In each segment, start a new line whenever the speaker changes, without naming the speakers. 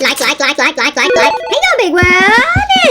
Hey yo, big world,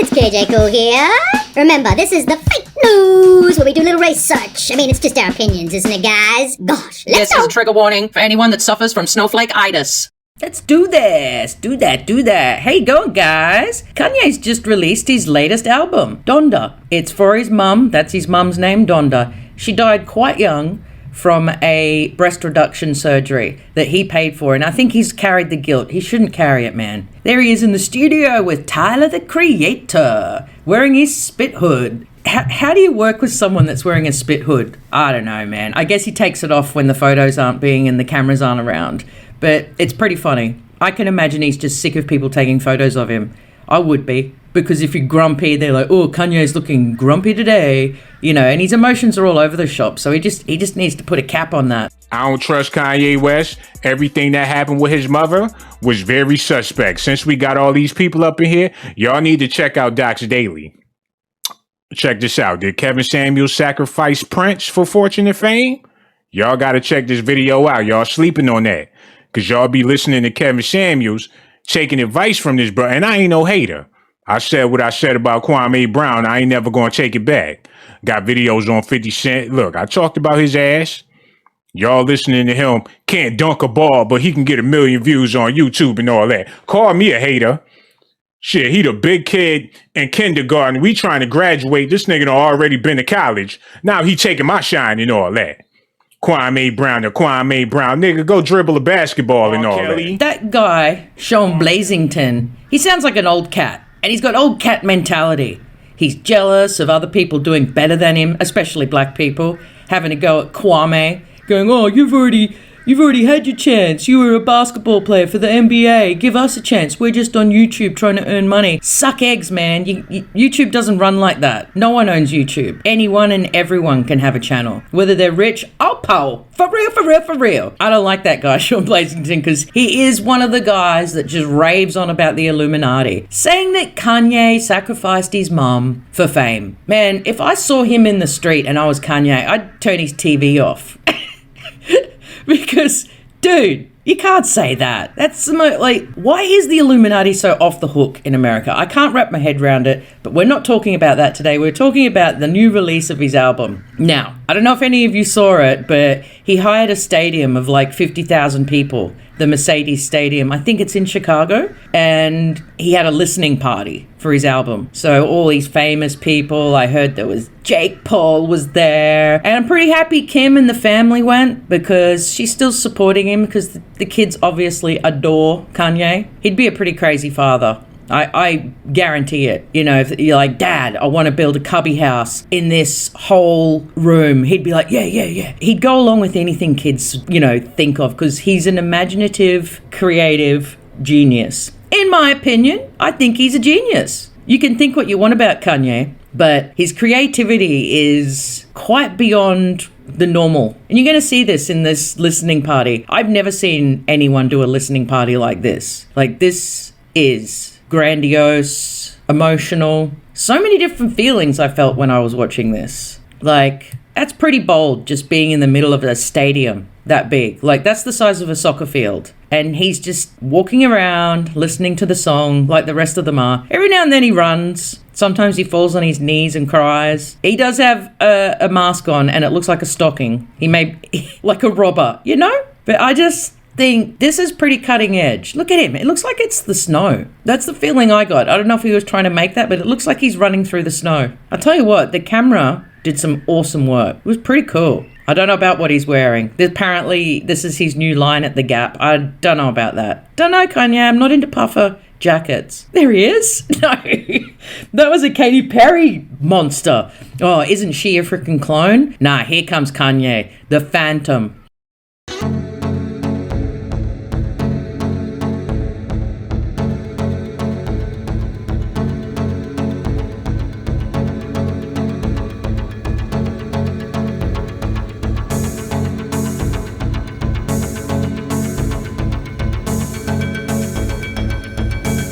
it's KJ KOOL here. Remember, this is the fake news where we do a little research. I mean, it's just our opinions, isn't it, guys? Gosh, let's go.
This is a trigger warning for anyone that suffers from snowflake-itis.
Let's do this. Do that. Hey, going, guys. Kanyes just released his latest album, Donda. It's for his mum. That's his mum's name, Donda. She died quite young from a breast reduction surgery that he paid for, and I think he's carried the guilt. He shouldn't carry it, man. There he is in the studio with Tyler, the Creator, wearing his spit hood. How do you work with someone that's wearing a spit hood? I don't know, man. I guess he takes it off when the photos aren't being and the cameras aren't around. But it's pretty funny. I can imagine he's just sick of people taking photos of him. I would be. Because if you're grumpy, they're like, oh, Kanye's looking grumpy today. You know, and his emotions are all over the shop. So he just needs to put a cap on that.
I don't trust Kanye West. Everything that happened with his mother was very suspect. Since we got all these people up in here, y'all need to check out Doc's Daily. Check this out. Did Kevin Samuels sacrifice Prince for fortune and fame? Y'all got to check this video out. Y'all sleeping on that. Because y'all be listening to Kevin Samuels, taking advice from this bro. And I ain't no hater. I said what I said about Kwame Brown. I ain't never going to take it back. Got videos on 50 Cent. Look, I talked about his ass. Y'all listening to him can't dunk a ball, but he can get 1 million views on YouTube and all that. Call me a hater. Shit, he the big kid in kindergarten. We trying to graduate. This nigga done already been to college. Now he taking my shine and all that. Kwame Brown. Nigga, go dribble a basketball and all that.
That guy, Sean Blazington, he sounds like an old cat. And he's got old cat mentality. He's jealous of other people doing better than him, especially black people, having to go at Kwame, going, oh, you've already had your chance. You were a basketball player for the NBA. Give us a chance. We're just on YouTube trying to earn money. Suck eggs, man. YouTube doesn't run like that. No one owns YouTube. Anyone and everyone can have a channel. Whether they're rich, oh, Paul. For real. I don't like that guy, Sean Blazington, because he is one of the guys that just raves on about the Illuminati, saying that Kanye sacrificed his mom for fame. Man, if I saw him in the street and I was Kanye, I'd turn his TV off. Because, dude, you can't say that. That's the why is the Illuminati so off the hook in America? I can't wrap my head around it, but we're not talking about that today. We're talking about the new release of his album. Now, I don't know if any of you saw it, but he hired a stadium of like 50,000 people, the Mercedes Stadium. I think it's in Chicago. And he had a listening party for his album. So all these famous people, I heard there was Jake Paul was there. And I'm pretty happy Kim and the family went because she's still supporting him because the kids obviously adore Kanye. He'd be a pretty crazy father. I guarantee it. You know, if you're like, Dad, I want to build a cubby house in this whole room. He'd be like, yeah. He'd go along with anything kids, think of because he's an imaginative, creative genius. In my opinion, I think he's a genius. You can think what you want about Kanye, but his creativity is quite beyond the normal. And you're going to see this in this listening party. I've never seen anyone do a listening party like this. Like, this is grandiose, emotional. So many different feelings I felt when I was watching this. Like, that's pretty bold, just being in the middle of a stadium that big. Like, that's the size of a soccer field. And he's just walking around, listening to the song like the rest of them are. Every now and then he runs. Sometimes he falls on his knees and cries. He does have a mask on and it looks like a stocking. He may, like a robber, But I just think this is pretty cutting edge. Look at him. It looks like it's the snow. That's the feeling I got. I don't know if he was trying to make that, but it looks like he's running through the snow. I'll tell you what, the camera did some awesome work. It was pretty cool. I don't know about what he's wearing. Apparently, this is his new line at the Gap. I don't know about that. Don't know, Kanye. I'm not into puffer jackets. There he is. No, that was a Katy Perry monster. Oh, isn't she a freaking clone? Nah, here comes Kanye, the Phantom.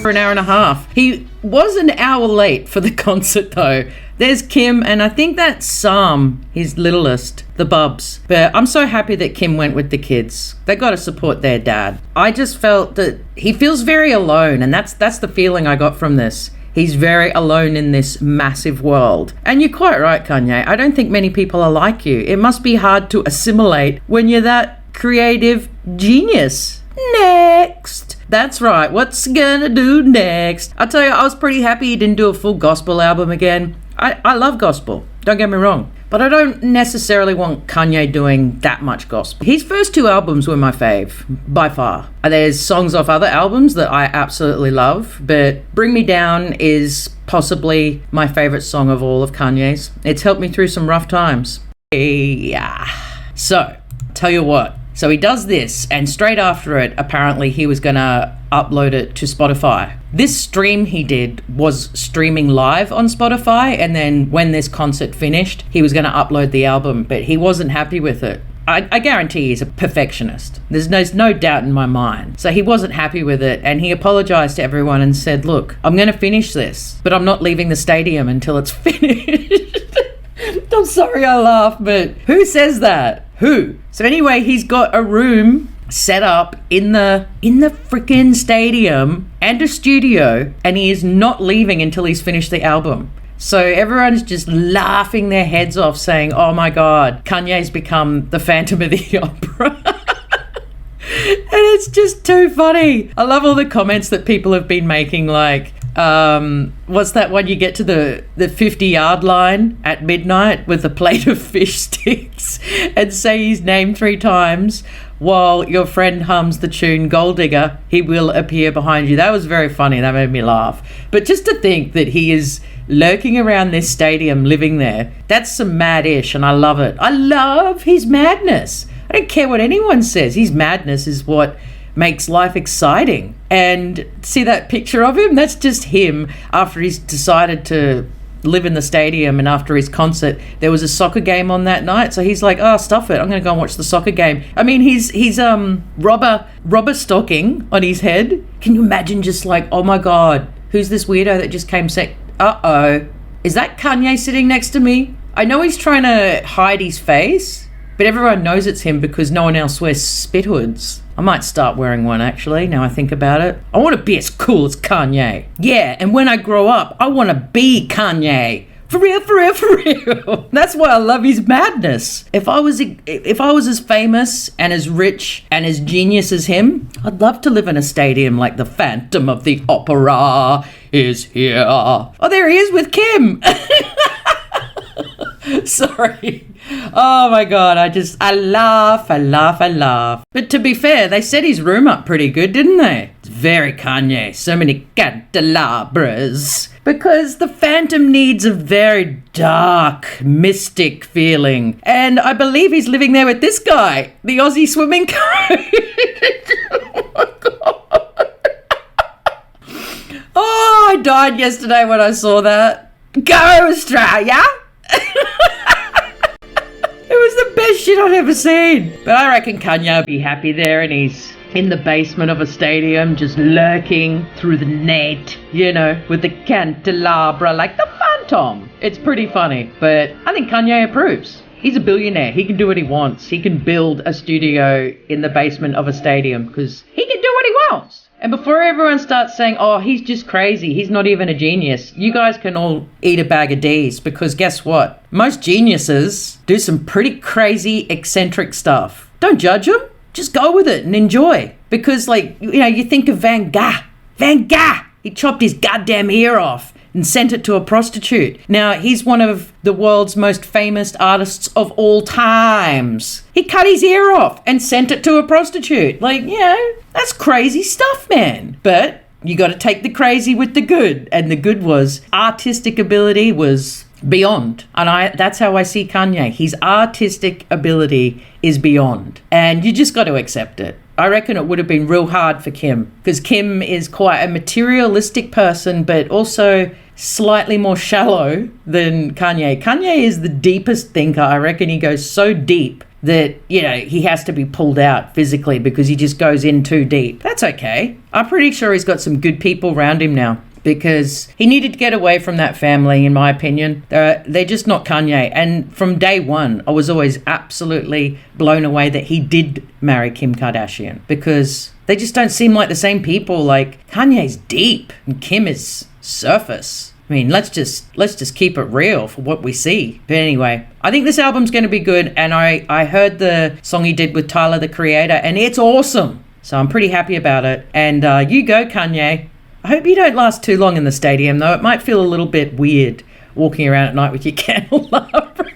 For an hour and a half. He was an hour late for the concert though. There's Kim, and I think that's Sam, his littlest, the Bubs. But I'm so happy that Kim went with the kids. They got to support their dad. I just felt that he feels very alone, and that's the feeling I got from this. He's very alone in this massive world. And you're quite right, Kanye. I don't think many people are like you. It must be hard to assimilate when you're that creative genius. Next. That's right. What's gonna do next? I'll tell you, I was pretty happy he didn't do a full gospel album again. I love gospel. Don't get me wrong. But I don't necessarily want Kanye doing that much gospel. His first 2 albums were my fave, by far. There's songs off other albums that I absolutely love, but Bring Me Down is possibly my favorite song of all of Kanye's. It's helped me through some rough times. Yeah. So, tell you what. So he does this, and straight after it, apparently he was going to upload it to Spotify. This stream he did was streaming live on Spotify, and then when this concert finished, he was going to upload the album, but he wasn't happy with it. I guarantee he's a perfectionist. There's no doubt in my mind. So he wasn't happy with it, and he apologized to everyone and said, look, I'm going to finish this, but I'm not leaving the stadium until it's finished. I'm sorry I laugh, but who says that? Who? So anyway, he's got a room set up in the freaking stadium and a studio, and he is not leaving until he's finished the album. So everyone's just laughing their heads off saying, oh my God, Kanye's become the Phantom of the Opera. And it's just too funny. I love all the comments that people have been making, like, what's that one? You get to the 50-yard line at midnight with a plate of fish sticks and say his name 3 times while your friend hums the tune Gold Digger, he will appear behind you. That was very funny. That made me laugh. But just to think that he is lurking around this stadium, living there, that's some mad-ish, and I love it. I love his madness. I don't care what anyone says. His madness is what makes life exciting. And see that picture of him? That's just him after he's decided to live in the stadium, and after his concert there was a soccer game on that night, so he's like, oh, stuff it, I'm gonna go and watch the soccer game. I mean, he's rubber stocking on his head. Can you imagine just like, oh my God, who's this weirdo that just came uh-oh, is that Kanye sitting next to me? I know he's trying to hide his face, but everyone knows it's him because no one else wears spit hoods. I might start wearing one, actually, now I think about it. I want to be as cool as Kanye. Yeah, and when I grow up, I want to be Kanye. For real, for real, for real. That's why I love his madness. If I was as famous and as rich and as genius as him, I'd love to live in a stadium like the Phantom of the Opera is here. Oh, there he is with Kim. Sorry. Oh my God, I laugh. But to be fair, they set his room up pretty good, didn't they? It's very Kanye. So many candelabras. Because the Phantom needs a very dark, mystic feeling. And I believe he's living there with this guy, the Aussie swimming coach. Oh my God. Oh, I died yesterday when I saw that. Go Australia! It was the best shit I'd ever seen. But I reckon Kanye will be happy there, and he's in the basement of a stadium just lurking through the net, you know, with the candelabra like the Phantom. It's pretty funny, but I think Kanye approves. He's a billionaire. He can do what he wants. He can build a studio in the basement of a stadium because he can do what he wants. And before everyone starts saying, oh, he's just crazy, he's not even a genius, you guys can all eat a bag of D's, because guess what? Most geniuses do some pretty crazy, eccentric stuff. Don't judge them. Just go with it and enjoy. Because, like, you know, you think of Van Gogh. Van Gogh! He chopped his goddamn ear off and sent it to a prostitute. Now, he's one of the world's most famous artists of all times. He cut his ear off and sent it to a prostitute. Like, you know, that's crazy stuff, man. But you got to take the crazy with the good. And the good was artistic ability was beyond. And that's how I see Kanye. His artistic ability is beyond. And you just got to accept it. I reckon it would have been real hard for Kim, because Kim is quite a materialistic person, but also slightly more shallow than Kanye. Kanye is the deepest thinker. I reckon he goes so deep that, you know, he has to be pulled out physically because he just goes in too deep. That's okay. I'm pretty sure he's got some good people around him now. because he needed to get away from that family, in my opinion. They're just not Kanye. And from day one, I was always absolutely blown away that he did marry Kim Kardashian, because they just don't seem like the same people. Like, Kanye's deep and Kim is surface. I mean, let's just keep it real for what we see. But anyway, I think this album's going to be good, and I heard the song he did with Tyler, the Creator, and it's awesome. So I'm pretty happy about it. And you go, Kanye. I hope you don't last too long in the stadium, though. It might feel a little bit weird walking around at night with your candelabra.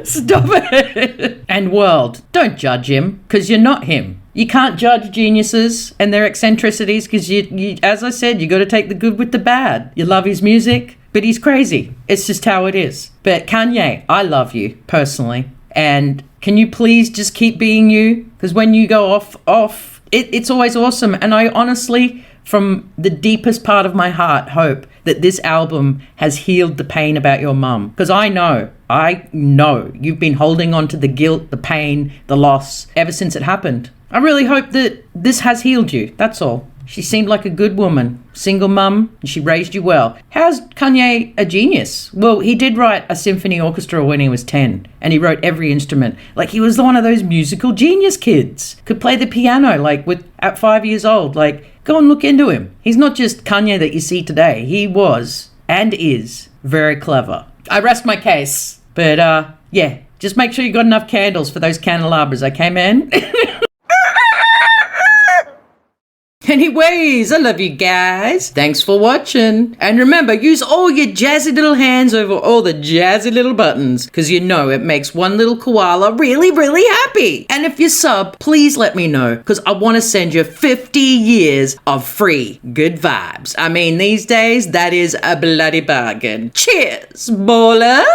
Stop it. And world, don't judge him, because you're not him. You can't judge geniuses and their eccentricities, because you, as I said, you got to take the good with the bad. You love his music, but he's crazy. It's just how it is. But Kanye, I love you personally. And can you please just keep being you? Because when you go off, it's always awesome. And I honestly, from the deepest part of my heart, hope that this album has healed the pain about your mum. Because I know you've been holding on to the guilt, the pain, the loss ever since it happened. I really hope that this has healed you. That's all. She seemed like a good woman, single mum, and she raised you well. How's Kanye a genius? Well, he did write a symphony orchestra when he was 10, and he wrote every instrument. Like, he was one of those musical genius kids. Could play the piano, like, at 5 years old. Like, go and look into him. He's not just Kanye that you see today. He was, and is, very clever. I rest my case. But, yeah, just make sure you got enough candles for those candelabras, okay, man? Anyways, I love you guys. Thanks for watching. And remember, use all your jazzy little hands over all the jazzy little buttons, because you know it makes one little koala really, really happy. And if you sub, please let me know, because I want to send you 50 years of free good vibes. I mean, these days, that is a bloody bargain. Cheers, ballers!